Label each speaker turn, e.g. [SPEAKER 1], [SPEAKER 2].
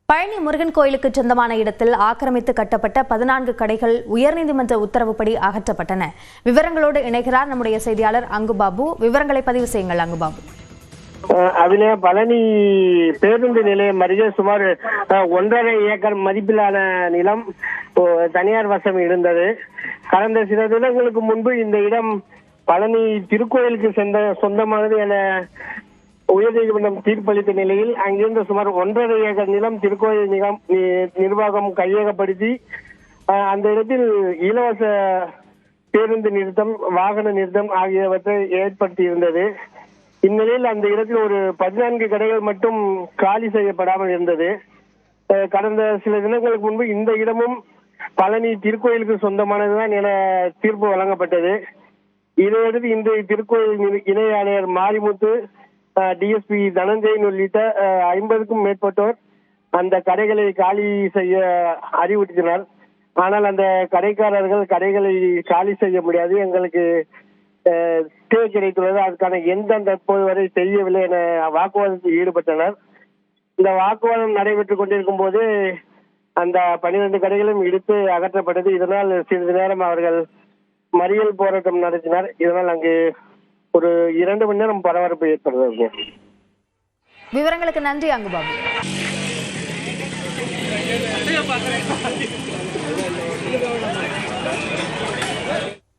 [SPEAKER 1] பழனி முருகன் கோயிலுக்கு சொந்தமான இடத்தில் ஆக்கிரமித்து கட்டப்பட்ட 14 கடைகள் உயர்நீதிமன்ற உத்தரவுப்படி அகற்றப்பட்டன. விவரங்களோடு இணைகிறார் நம்முடைய செய்தியாளர் அங்குபாபு. விவரங்களை பதிவு செய்யுங்கள் அங்குபாபு.
[SPEAKER 2] அதிலே பழனி பேருந்து நிலையம் அருகே சுமார் 1.5 ஏக்கர் மதிப்பிலான நிலம் தனியார் வசம் இருந்தது. கடந்த சில தினங்களுக்கு முன்பு இந்த இடம் பழனி திருக்கோயிலுக்கு சொந்தமானது என உயர்நீதிமன்றம் தீர்ப்பளித்த நிலையில் அங்கிருந்து சுமார் 1.5 ஏக்கர் நிலம் திருக்கோயில் நிர்வாகம் கையகப்படுத்தி அந்த இடத்தில் இலவச பேருந்து நிறுத்தம், வாகன நிறுத்தம் ஆகியவற்றை ஏற்படுத்தி இருந்தது. இந்நிலையில் அந்த இடத்தில் ஒரு 14 கடைகள் மட்டும் காலி செய்யப்படாமல் இருந்தது. கடந்த சில தினங்களுக்கு முன்பு இந்த இடமும் பழனி திருக்கோயிலுக்கு சொந்தமானதுதான் என தீர்ப்பு வழங்கப்பட்டது. இதையடுத்து இன்றைய திருக்கோயில் இணை ஆணையர் மாரிமுத்து, டிஎஸ்பி தனஞ்சயன் உள்ளிட்ட 50க்கும் மேற்பட்டோர் அந்த கடைகளை காலி செய்ய அறிவுறுத்தினர். ஆனால் அந்த கடைக்காரர்கள் கடைகளை காலி செய்ய முடியாது, எங்களுக்கு ஸ்டே கிடைத்துள்ளது, அதுக்கான எந்த தற்போது வரை செய்யவில்லை என வாக்குவாதத்தில் ஈடுபட்டனர். இந்த வாக்குவாதம் நடைபெற்றுக் கொண்டிருக்கும் போது அந்த 12 கடைகளும் இடித்து அகற்றப்பட்டது. இதனால் சிறிது நேரம் அவர்கள் மறியல் போராட்டம் நடத்தினர். இதனால் அங்கு ஒரு 2 மணி நேரம் பரபரப்பு ஏற்படுறது.
[SPEAKER 1] விவரங்களுக்கு நன்றி அங்குபாபு.